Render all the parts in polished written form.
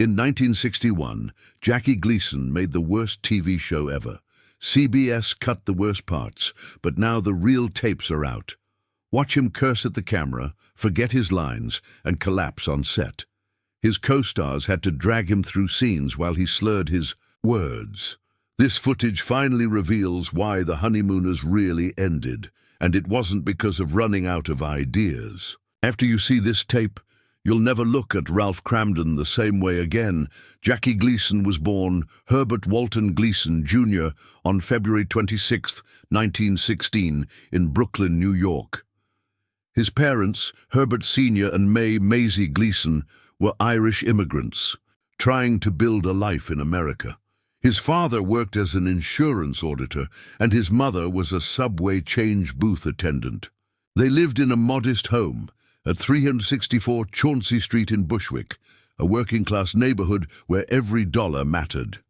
In 1961, Jackie Gleason made the worst TV show ever. CBS cut the worst parts, but now the real tapes are out. Watch him curse at the camera, forget his lines, and collapse on set. His co-stars had to drag him through scenes while he slurred his words. This footage finally reveals why the honeymooners really ended, and it wasn't because of running out of ideas. After you see this tape, you'll never look at Ralph Cramden the same way again. Jackie Gleason was born Herbert Walton Gleason, Jr. on February 26, 1916, in Brooklyn, New York. His parents, Herbert Sr. and May Maisie Gleason, were Irish immigrants, trying to build a life in America. His father worked as an insurance auditor, and his mother was a subway change booth attendant. They lived in a modest home at 364 Chauncey Street in Bushwick, a working-class neighborhood where every dollar mattered.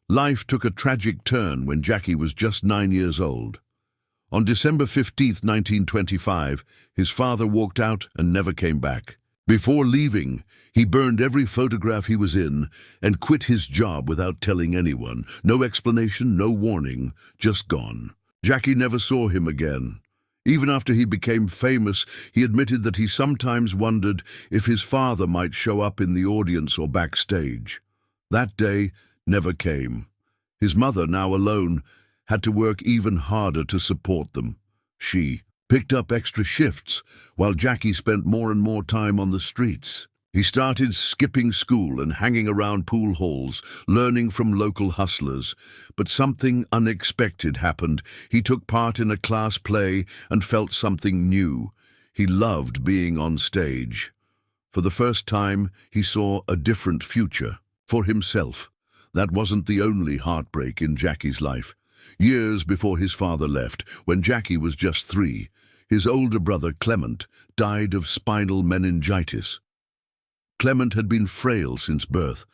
Life took a tragic turn when Jackie was just 9 years old. On December 15, 1925, his father walked out and never came back. Before leaving, he burned every photograph he was in and quit his job without telling anyone. No explanation, no warning, just gone. Jackie never saw him again. Even after he became famous, he admitted that he sometimes wondered if his father might show up in the audience or backstage. That day never came. His mother, now alone, had to work even harder to support them. She picked up extra shifts, while Jackie spent more and more time on the streets. He started skipping school and hanging around pool halls, learning from local hustlers. But something unexpected happened. He took part in a class play and felt something new. He loved being on stage. For the first time, he saw a different future for himself. That wasn't the only heartbreak in Jackie's life. Years before his father left, when Jackie was just 3, his older brother Clement died of spinal meningitis. Clement had been frail since birth,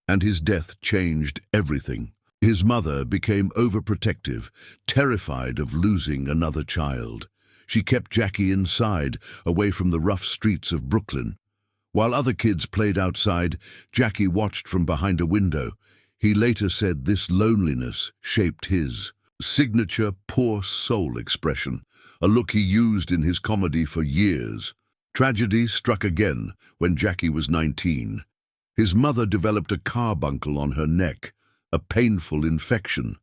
and his death changed everything. His mother became overprotective, terrified of losing another child. She kept Jackie inside, away from the rough streets of Brooklyn. While other kids played outside, Jackie watched from behind a window. He later said this loneliness shaped his signature poor soul expression, a look he used in his comedy for years. Tragedy struck again when Jackie was 19. His mother developed a carbuncle on her neck, a painful infection.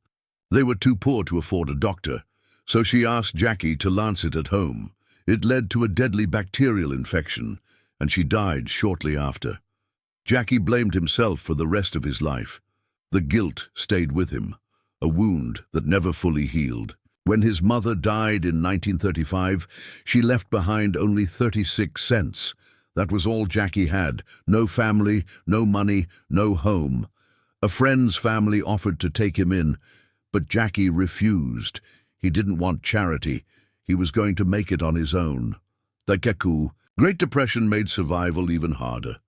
They were too poor to afford a doctor, so she asked Jackie to lance it at home. It led to a deadly bacterial infection, and she died shortly after. Jackie blamed himself for the rest of his life. The guilt stayed with him, a wound that never fully healed. When his mother died in 1935, she left behind only 36 cents. That was all Jackie had. No family, no money, no home. A friend's family offered to take him in, but Jackie refused. He didn't want charity. He was going to make it on his own. The Great Depression made survival even harder.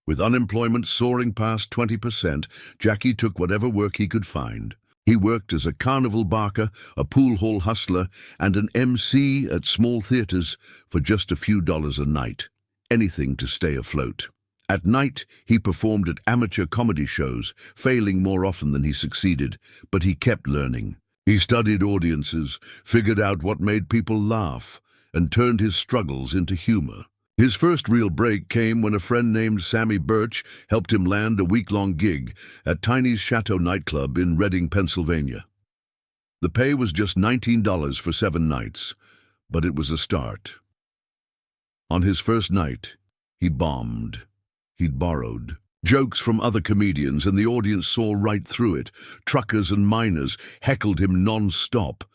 With unemployment soaring past 20%, Jackie took whatever work he could find. He worked as a carnival barker, a pool hall hustler, and an MC at small theaters for just a few dollars a night. Anything to stay afloat. At night, he performed at amateur comedy shows, failing more often than he succeeded, but he kept learning. He studied audiences, figured out what made people laugh, and turned his struggles into humor. His first real break came when a friend named Sammy Birch helped him land a week-long gig at Tiny's Chateau nightclub in Reading, Pennsylvania. The pay was just $19 for 7 nights, but it was a start. On his first night, he bombed. He'd borrowed jokes from other comedians, and the audience saw right through it. Truckers and miners heckled him non-stop.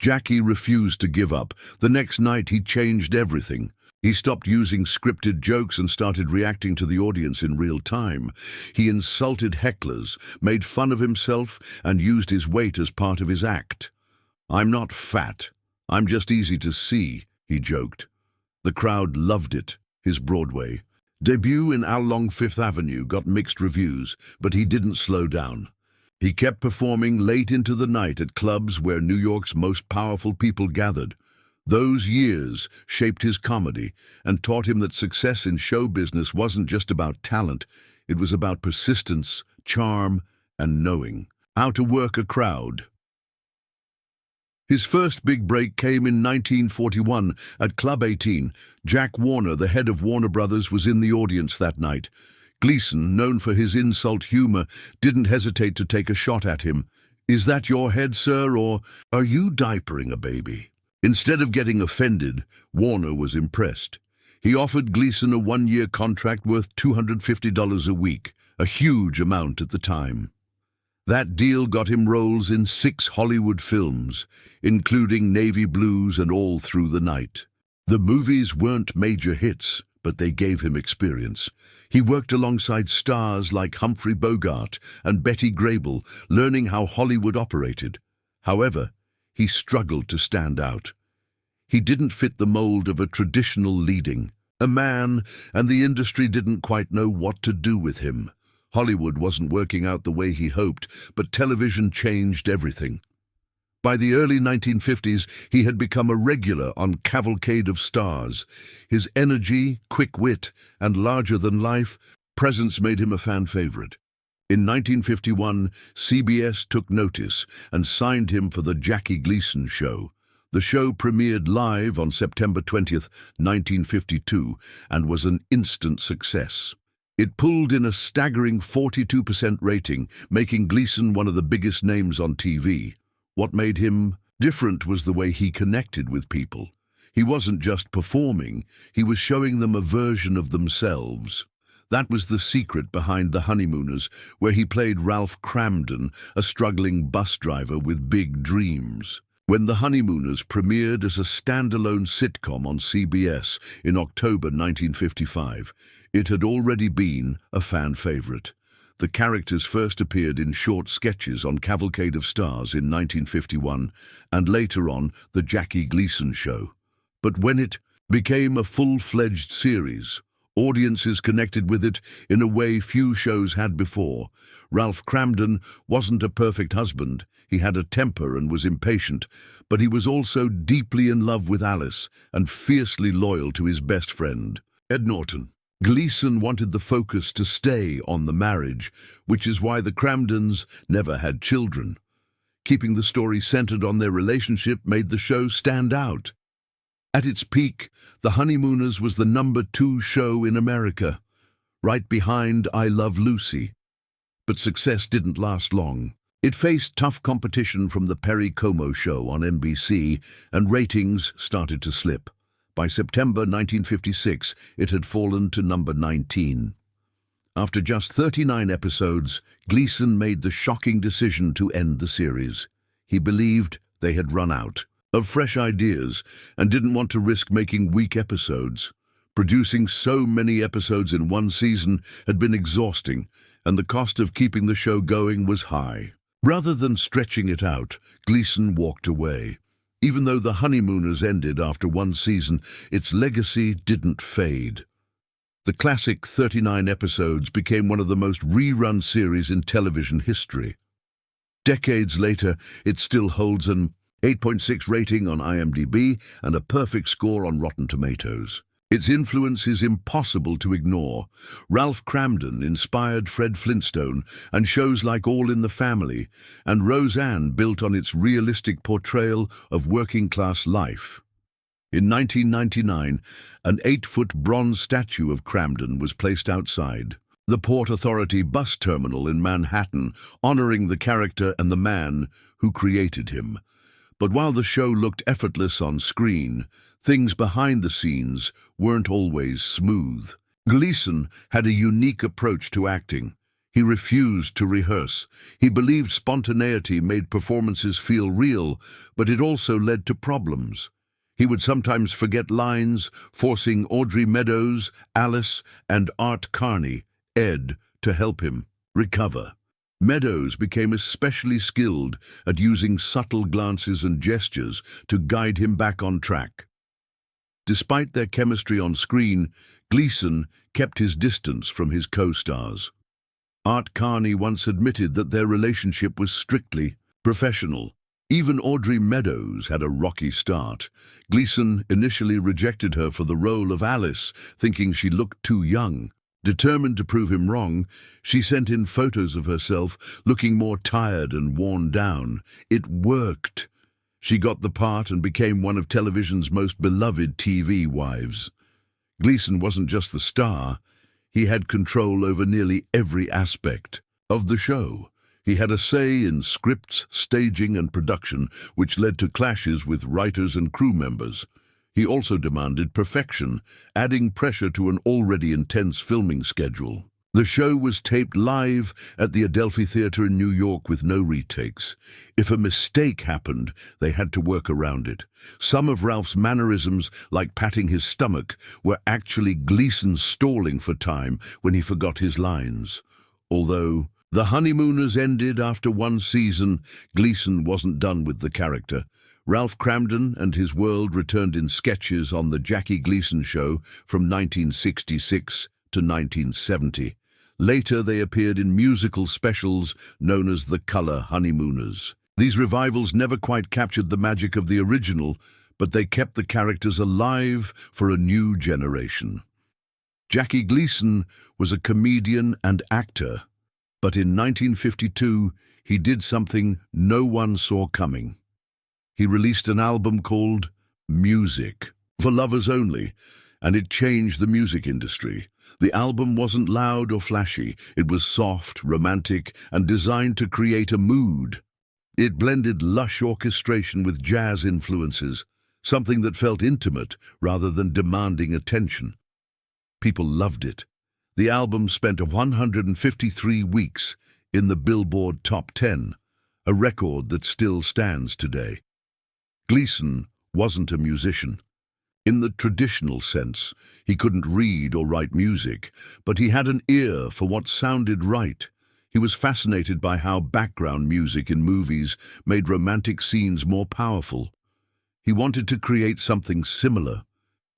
Jackie refused to give up. The next night, he changed everything. He stopped using scripted jokes and started reacting to the audience in real time. He insulted hecklers, made fun of himself, and used his weight as part of his act. "I'm not fat. I'm just easy to see," he joked. The crowd loved it. His Broadway debut in Along Fifth Avenue got mixed reviews, but he didn't slow down. He kept performing late into the night at clubs where New York's most powerful people gathered. Those years shaped his comedy and taught him that success in show business wasn't just about talent, It was about persistence, charm, and knowing how to work a crowd. His first big break came in 1941 at Club 18. Jack Warner, the head of Warner Brothers, was in the audience that night. Gleason, known for his insult humor, didn't hesitate to take a shot at him. "Is that your head, sir, or are you diapering a baby?" Instead of getting offended, Warner was impressed. He offered Gleason a one-year contract worth $250 a week, a huge amount at the time. That deal got him roles in 6 Hollywood films, including Navy Blues and All Through the Night. The movies weren't major hits, but they gave him experience. He worked alongside stars like Humphrey Bogart and Betty Grable, learning how Hollywood operated. However, he struggled to stand out. He didn't fit the mold of a traditional leading man, and the industry didn't quite know what to do with him. Hollywood wasn't working out the way he hoped, but television changed everything. By the early 1950s, he had become a regular on Cavalcade of Stars. His energy, quick wit, and larger-than-life presence made him a fan favorite. In 1951, CBS took notice and signed him for the Jackie Gleason Show. The show premiered live on September 20th, 1952, and was an instant success. It pulled in a staggering 42% rating, making Gleason one of the biggest names on TV. What made him different was the way he connected with people. He wasn't just performing, he was showing them a version of themselves. That was the secret behind The Honeymooners, where he played Ralph Cramden, a struggling bus driver with big dreams. When The Honeymooners premiered as a standalone sitcom on CBS in October 1955, it had already been a fan favorite. The characters first appeared in short sketches on Cavalcade of Stars in 1951 and later on The Jackie Gleason Show. But when it became a full-fledged series, audiences connected with it in a way few shows had before. Ralph Cramden wasn't a perfect husband. He had a temper and was impatient, but he was also deeply in love with Alice and fiercely loyal to his best friend, Ed Norton. Gleason wanted the focus to stay on the marriage, which is why the Cramdens never had children. Keeping the story centered on their relationship made the show stand out. At its peak, The Honeymooners was the #2 show in America, right behind I Love Lucy. But success didn't last long. It faced tough competition from The Perry Como Show on NBC, and ratings started to slip. By September 1956, it had fallen to number 19. After just 39 episodes, Gleason made the shocking decision to end the series. He believed they had run out of fresh ideas and didn't want to risk making weak episodes. Producing so many episodes in one season had been exhausting, and the cost of keeping the show going was high. Rather than stretching it out, Gleason walked away. Even though The Honeymooners ended after one season, its legacy didn't fade. The classic 39 episodes became one of the most rerun series in television history. Decades later, it still holds an 8.6 rating on IMDb and a perfect score on Rotten Tomatoes. Its influence is impossible to ignore. Ralph Cramden inspired Fred Flintstone and shows like All in the Family, and Roseanne built on its realistic portrayal of working-class life. In 1999, an 8-foot bronze statue of Cramden was placed outside the Port Authority bus terminal in Manhattan, honoring the character and the man who created him. But while the show looked effortless on screen, things behind the scenes weren't always smooth. Gleason had a unique approach to acting. He refused to rehearse. He believed spontaneity made performances feel real, but it also led to problems. He would sometimes forget lines, forcing Audrey Meadows, Alice, and Art Carney, Ed, to help him recover. Meadows became especially skilled at using subtle glances and gestures to guide him back on track. Despite their chemistry on screen, Gleason kept his distance from his co-stars. Art Carney once admitted that their relationship was strictly professional. Even Audrey Meadows had a rocky start. Gleason initially rejected her for the role of Alice, thinking she looked too young. Determined to prove him wrong, she sent in photos of herself looking more tired and worn down. It worked. She got the part and became one of television's most beloved TV wives. Gleason wasn't just the star, he had control over nearly every aspect of the show. He had a say in scripts, staging and production, which led to clashes with writers and crew members. He also demanded perfection, adding pressure to an already intense filming schedule. The show was taped live at the Adelphi Theatre in New York with no retakes. If a mistake happened, they had to work around it. Some of Ralph's mannerisms, like patting his stomach, were actually Gleason stalling for time when he forgot his lines. Although the honeymooners ended after one season, Gleason wasn't done with the character. Ralph Cramden and his world returned in sketches on The Jackie Gleason Show from 1966 to 1970. Later, they appeared in musical specials known as The Color Honeymooners. These revivals never quite captured the magic of the original, but they kept the characters alive for a new generation. Jackie Gleason was a comedian and actor, but in 1952, he did something no one saw coming. He released an album called Music for Lovers Only, and it changed the music industry. The album wasn't loud or flashy. It was soft, romantic, and designed to create a mood. It blended lush orchestration with jazz influences, something that felt intimate rather than demanding attention. People loved it. The album spent 153 weeks in the Billboard Top 10, a record that still stands today. Gleason wasn't a musician. In the traditional sense, he couldn't read or write music, but he had an ear for what sounded right. He was fascinated by how background music in movies made romantic scenes more powerful. He wanted to create something similar,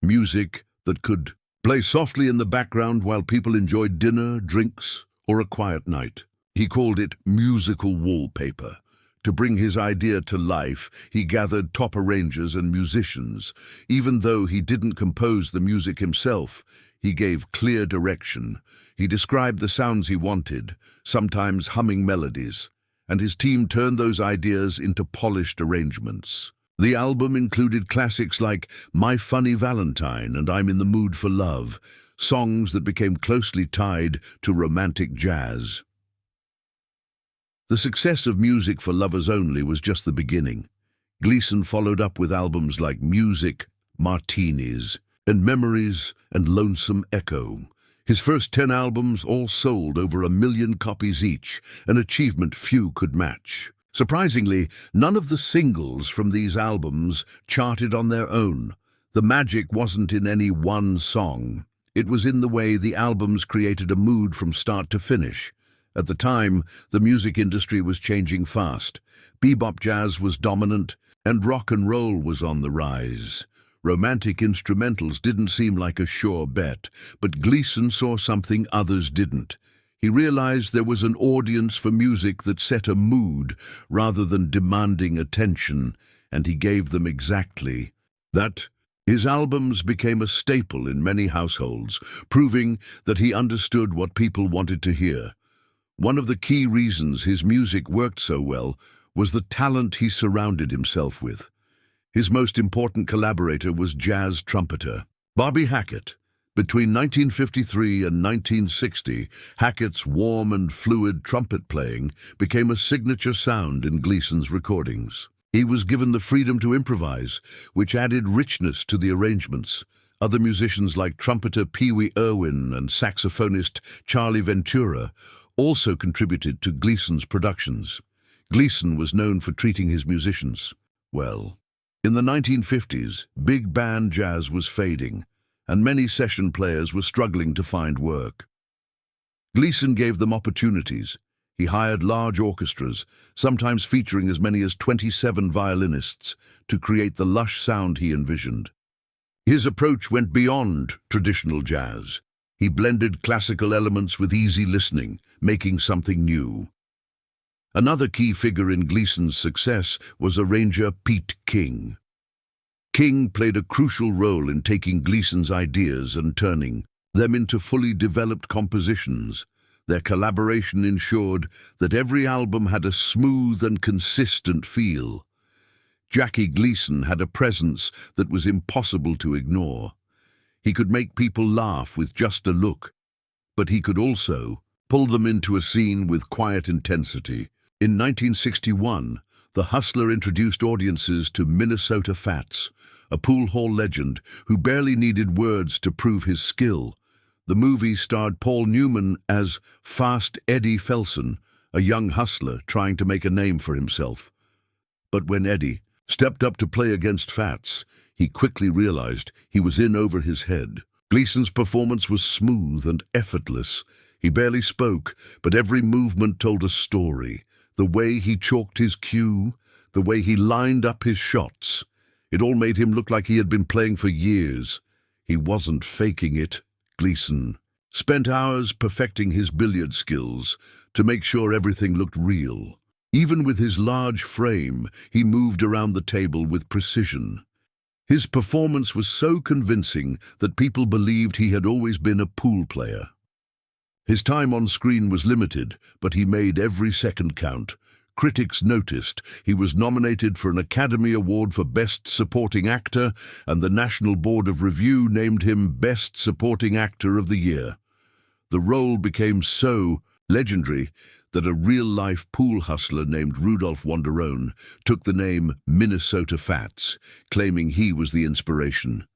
music that could play softly in the background while people enjoyed dinner, drinks, or a quiet night. He called it musical wallpaper. To bring his idea to life, he gathered top arrangers and musicians. Even though he didn't compose the music himself, he gave clear direction. He described the sounds he wanted, sometimes humming melodies, and his team turned those ideas into polished arrangements. The album included classics like My Funny Valentine and I'm in the Mood for Love, songs that became closely tied to romantic jazz. The success of Music for Lovers Only was just the beginning. Gleason followed up with albums like Music, Martinis, and Memories and Lonesome Echo. His first 10 albums all sold over 1 million copies each, an achievement few could match. Surprisingly, none of the singles from these albums charted on their own. The magic wasn't in any one song. It was in the way the albums created a mood from start to finish. At the time, the music industry was changing fast. Bebop jazz was dominant, and rock and roll was on the rise. Romantic instrumentals didn't seem like a sure bet, but Gleason saw something others didn't. He realized there was an audience for music that set a mood rather than demanding attention, and he gave them exactly that. His albums became a staple in many households, proving that he understood what people wanted to hear. One of the key reasons his music worked so well was the talent he surrounded himself with. His most important collaborator was jazz trumpeter Bobby Hackett. Between 1953 and 1960, Hackett's warm and fluid trumpet playing became a signature sound in Gleason's recordings. He was given the freedom to improvise, which added richness to the arrangements. Other musicians like trumpeter Pee Wee Irwin and saxophonist Charlie Ventura also contributed to Gleason's productions. Gleason was known for treating his musicians well. In the 1950s, big band jazz was fading, and many session players were struggling to find work. Gleason gave them opportunities. He hired large orchestras, sometimes featuring as many as 27 violinists, to create the lush sound he envisioned. His approach went beyond traditional jazz. He blended classical elements with easy listening, making something new. Another key figure in Gleason's success was arranger Pete King. King played a crucial role in taking Gleason's ideas and turning them into fully developed compositions. Their collaboration ensured that every album had a smooth and consistent feel. Jackie Gleason had a presence that was impossible to ignore. He could make people laugh with just a look, but he could also pull them into a scene with quiet intensity. In 1961, The Hustler introduced audiences to Minnesota Fats, a pool hall legend who barely needed words to prove his skill. The movie starred Paul Newman as Fast Eddie Felson, a young hustler trying to make a name for himself. But when Eddie stepped up to play against Fats, he quickly realized he was in over his head. Gleason's performance was smooth and effortless. He barely spoke, but every movement told a story. The way he chalked his cue, the way he lined up his shots, it all made him look like he had been playing for years. He wasn't faking it. Gleason spent hours perfecting his billiard skills to make sure everything looked real. Even with his large frame, he moved around the table with precision. His performance was so convincing that people believed he had always been a pool player. His time on screen was limited, but he made every second count. Critics noticed he was nominated for an Academy Award for Best Supporting Actor, and the National Board of Review named him Best Supporting Actor of the Year. The role became so legendary that a real-life pool hustler named Rudolph Wanderone took the name Minnesota Fats, claiming he was the inspiration.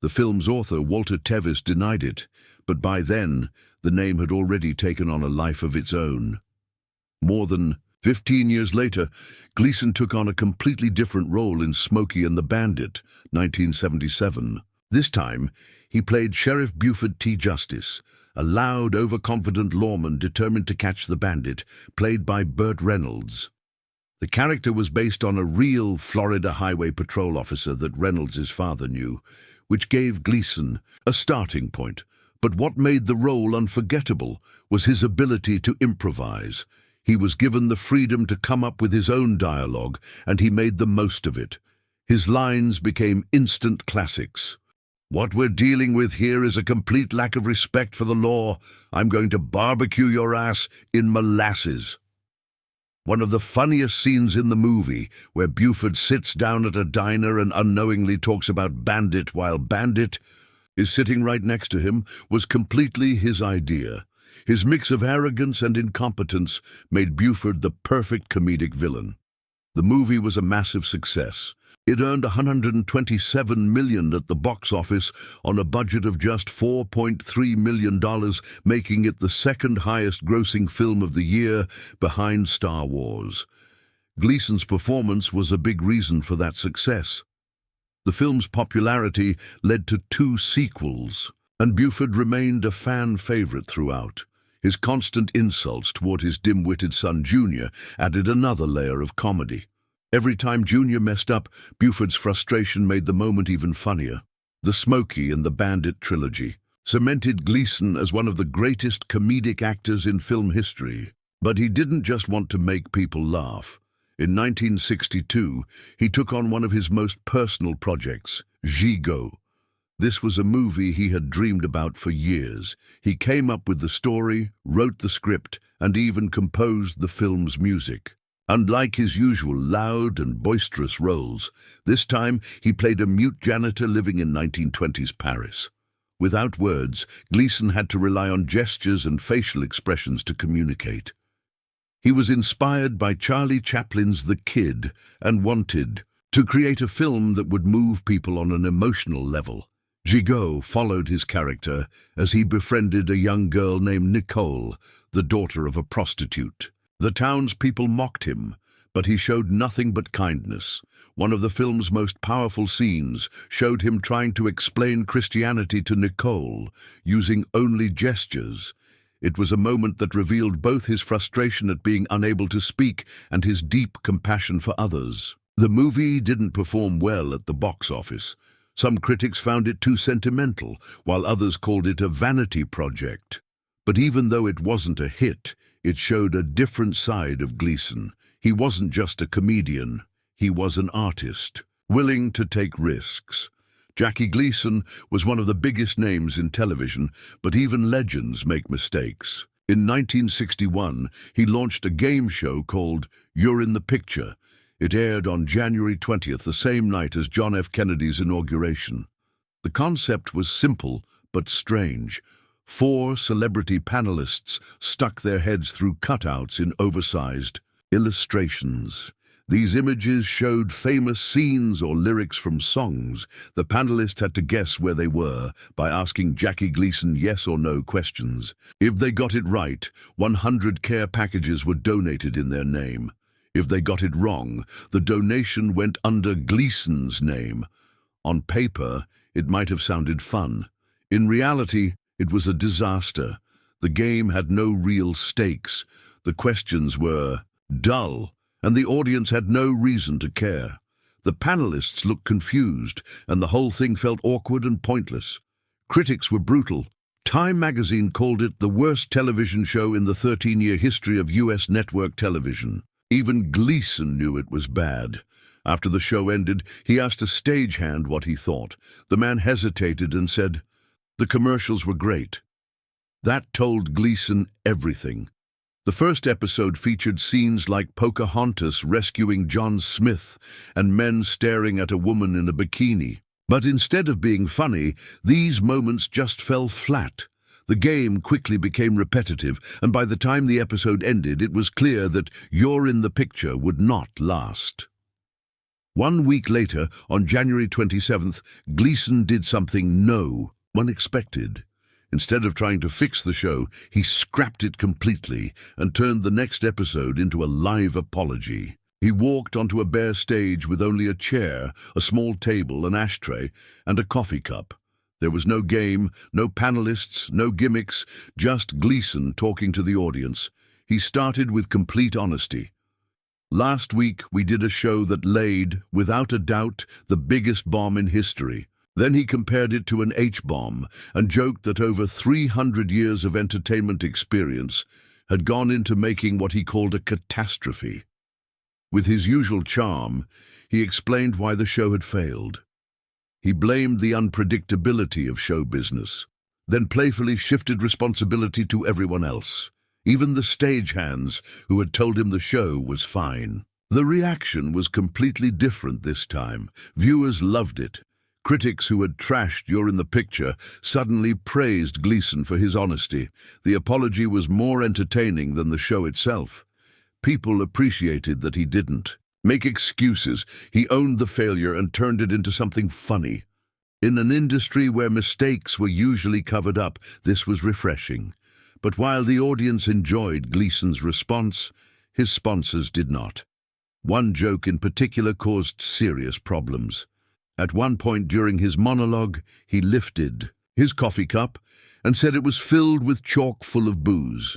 The film's author, Walter Tevis, denied it, but by then, the name had already taken on a life of its own. More than 15 years later, Gleason took on a completely different role in Smokey and the Bandit, 1977. This time, he played Sheriff Buford T. Justice, a loud, overconfident lawman determined to catch the bandit, played by Burt Reynolds. The character was based on a real Florida Highway Patrol officer that Reynolds' father knew, which gave Gleason a starting point. But what made the role unforgettable was his ability to improvise. He was given the freedom to come up with his own dialogue, and he made the most of it. His lines became instant classics. "What we're dealing with here is a complete lack of respect for the law. I'm going to barbecue your ass in molasses." One of the funniest scenes in the movie, where Buford sits down at a diner and unknowingly talks about Bandit while Bandit is sitting right next to him, was completely his idea. His mix of arrogance and incompetence made Buford the perfect comedic villain. The movie was a massive success. It earned $127 million at the box office on a budget of just $4.3 million, making it the second highest grossing film of the year behind Star Wars. Gleason's performance was a big reason for that success. The film's popularity led to 2 sequels, and Buford remained a fan favorite throughout. His constant insults toward his dim-witted son Junior added another layer of comedy. Every time Junior messed up, Buford's frustration made the moment even funnier. The Smokey and the Bandit trilogy cemented Gleason as one of the greatest comedic actors in film history. But he didn't just want to make people laugh. In 1962, he took on one of his most personal projects, Gigot. This was a movie he had dreamed about for years. He came up with the story, wrote the script, and even composed the film's music. Unlike his usual loud and boisterous roles, this time he played a mute janitor living in 1920s Paris. Without words, Gleason had to rely on gestures and facial expressions to communicate. He was inspired by Charlie Chaplin's The Kid and wanted to create a film that would move people on an emotional level. Gigot followed his character as he befriended a young girl named Nicole, the daughter of a prostitute. The townspeople mocked him, but he showed nothing but kindness. One of the film's most powerful scenes showed him trying to explain Christianity to Nicole, using only gestures. It was a moment that revealed both his frustration at being unable to speak and his deep compassion for others. The movie didn't perform well at the box office. Some critics found it too sentimental, while others called it a vanity project. But even though it wasn't a hit, it showed a different side of Gleason. He wasn't just a comedian, he was an artist, willing to take risks, Jackie Gleason was one of the biggest names in television, but even legends make mistakes. In 1961, he launched a game show called You're in the Picture. It aired on January 20th, the same night as John F. Kennedy's inauguration. The concept was simple but strange. 4 celebrity panelists stuck their heads through cutouts in oversized illustrations. These images showed famous scenes or lyrics from songs. The panelists had to guess where they were by asking Jackie Gleason yes or no questions. If they got it right, 100 care packages were donated in their name. If they got it wrong, the donation went under Gleason's name. On paper, it might have sounded fun. In reality, it was a disaster. The game had no real stakes. The questions were dull, and the audience had no reason to care. The panelists looked confused, and the whole thing felt awkward and pointless. Critics were brutal. Time magazine called it the worst television show in the 13-year history of U.S. network television. Even Gleason knew it was bad. After the show ended, he asked a stagehand what he thought. The man hesitated and said, "The commercials were great." That told Gleason everything. The first episode featured scenes like Pocahontas rescuing John Smith and men staring at a woman in a bikini. But instead of being funny, these moments just fell flat. The game quickly became repetitive, and by the time the episode ended, it was clear that You're in the Picture would not last. 1 week later, on January 27th, Gleason did something no one expected. Instead of trying to fix the show, he scrapped it completely and turned the next episode into a live apology. He walked onto a bare stage with only a chair, a small table, an ashtray, and a coffee cup. There was no game, no panelists, no gimmicks, just Gleason talking to the audience. He started with complete honesty. "Last week, we did a show that laid, without a doubt, the biggest bomb in history." Then he compared it to an H-bomb and joked that over 300 years of entertainment experience had gone into making what he called a catastrophe. With his usual charm, he explained why the show had failed. He blamed the unpredictability of show business, then playfully shifted responsibility to everyone else, even the stagehands who had told him the show was fine. The reaction was completely different this time. Viewers loved it. Critics who had trashed You're in the Picture suddenly praised Gleason for his honesty. The apology was more entertaining than the show itself. People appreciated that he didn't make excuses. He owned the failure and turned it into something funny. In an industry where mistakes were usually covered up, this was refreshing. But while the audience enjoyed Gleason's response, his sponsors did not. One joke in particular caused serious problems. At one point during his monologue, he lifted his coffee cup and said it was filled with chock full of booze.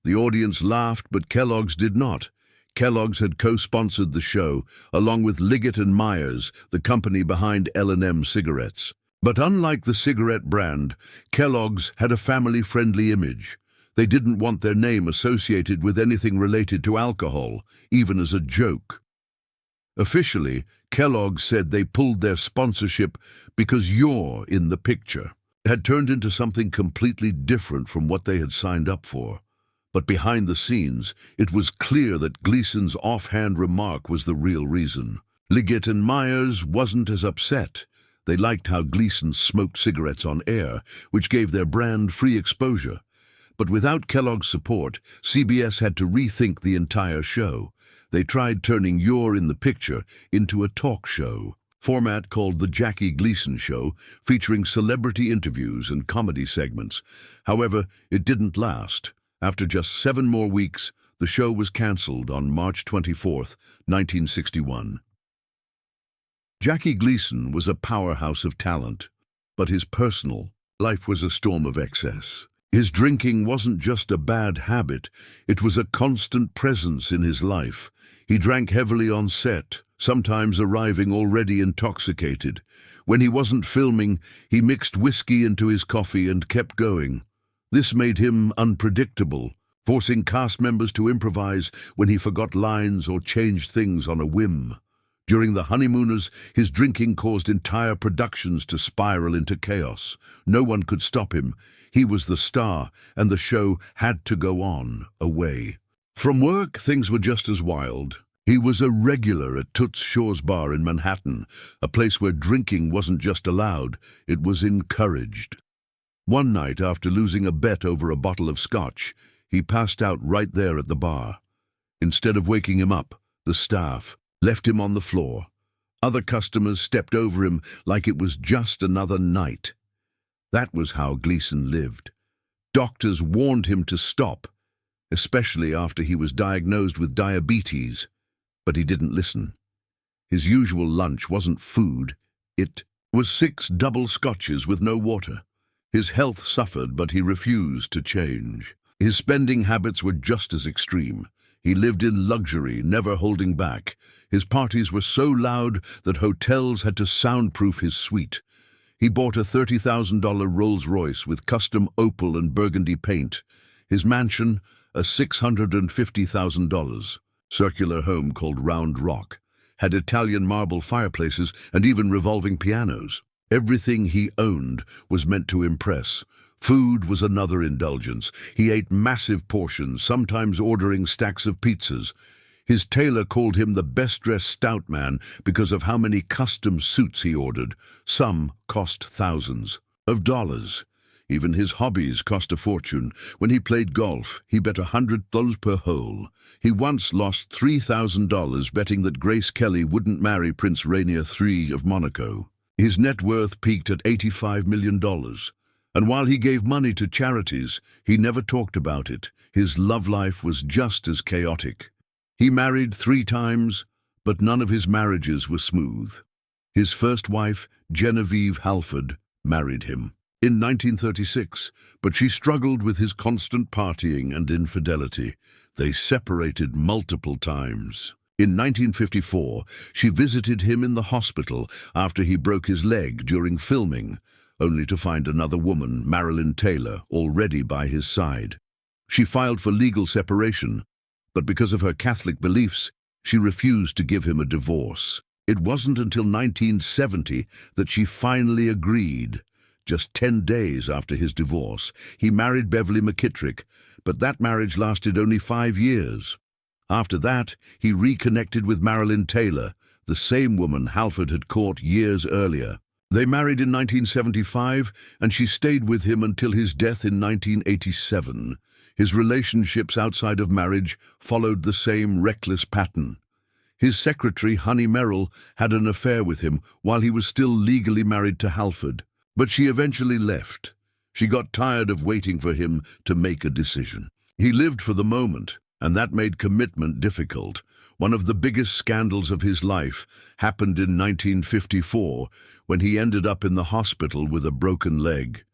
The audience laughed, but Kellogg's did not. Kellogg's had co-sponsored the show, along with Liggett and Myers, the company behind L&M cigarettes. But unlike the cigarette brand, Kellogg's had a family-friendly image. They didn't want their name associated with anything related to alcohol, even as a joke. Officially, Kellogg's said they pulled their sponsorship because You're in the Picture had turned into something completely different from what they had signed up for. But behind the scenes, it was clear that Gleason's offhand remark was the real reason. Liggett and Myers wasn't as upset. They liked how Gleason smoked cigarettes on air, which gave their brand free exposure. But without Kellogg's support, CBS had to rethink the entire show. They tried turning You're in the Picture into a talk show format called The Jackie Gleason Show, featuring celebrity interviews and comedy segments. However, it didn't last. After just 7 more weeks, the show was cancelled on March 24, 1961. Jackie Gleason was a powerhouse of talent, but his personal life was a storm of excess. His drinking wasn't just a bad habit, it was a constant presence in his life. He drank heavily on set, sometimes arriving already intoxicated. When he wasn't filming, he mixed whiskey into his coffee and kept going. This made him unpredictable, forcing cast members to improvise when he forgot lines or changed things on a whim. During the honeymooners, his drinking caused entire productions to spiral into chaos. No one could stop him. He was the star, and the show had to go on, away. From work, things were just as wild. He was a regular at Toots Shaw's bar in Manhattan, a place where drinking wasn't just allowed, it was encouraged. One night, after losing a bet over a bottle of scotch, he passed out right there at the bar. Instead of waking him up, the staff left him on the floor. Other customers stepped over him like it was just another night. That was how Gleason lived. Doctors warned him to stop, especially after he was diagnosed with diabetes. But he didn't listen. His usual lunch wasn't food, it was 6 double scotches with no water. His health suffered, but he refused to change. His spending habits were just as extreme. He lived in luxury, never holding back. His parties were so loud that hotels had to soundproof his suite. He bought a $30,000 Rolls-Royce with custom opal and burgundy paint. His mansion, a $650,000 circular home called Round Rock, had Italian marble fireplaces and even revolving pianos. Everything he owned was meant to impress. Food was another indulgence. He ate massive portions, sometimes ordering stacks of pizzas. His tailor called him the best-dressed stout man because of how many custom suits he ordered. Some cost thousands of dollars. Even his hobbies cost a fortune. When he played golf, he bet $100 per hole. He once lost $3,000 betting that Grace Kelly wouldn't marry Prince Rainier III of Monaco. His net worth peaked at $85 million. And while he gave money to charities, he never talked about it. His love life was just as chaotic. He married 3 times, but none of his marriages were smooth. His first wife, Genevieve Halford, married him in 1936, but she struggled with his constant partying and infidelity. They separated multiple times. In 1954, she visited him in the hospital after he broke his leg during filming, only to find another woman, Marilyn Taylor, already by his side. She filed for legal separation, but because of her Catholic beliefs, she refused to give him a divorce. It wasn't until 1970 that she finally agreed. Just 10 days after his divorce, he married Beverly McKittrick, but that marriage lasted only 5 years. After that, he reconnected with Marilyn Taylor, the same woman Halford had caught years earlier. They married in 1975, and she stayed with him until his death in 1987. His relationships outside of marriage followed the same reckless pattern. His secretary, Honey Merrill, had an affair with him while he was still legally married to Halford. But she eventually left. She got tired of waiting for him to make a decision. He lived for the moment, and that made commitment difficult. One of the biggest scandals of his life happened in 1954 when he ended up in the hospital with a broken leg.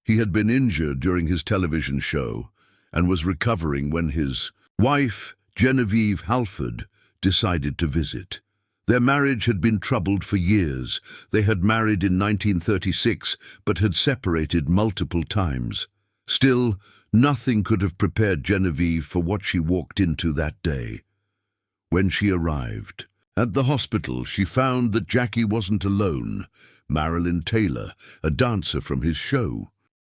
He had been injured during his television show and was recovering when his wife, Genevieve Halford, decided to visit. Their marriage had been troubled for years. They had married in 1936, but had separated multiple times. Still, nothing could have prepared Genevieve for what she walked into that day. When she arrived at the hospital, she found that Jackie wasn't alone. Marilyn Taylor, a dancer from his show,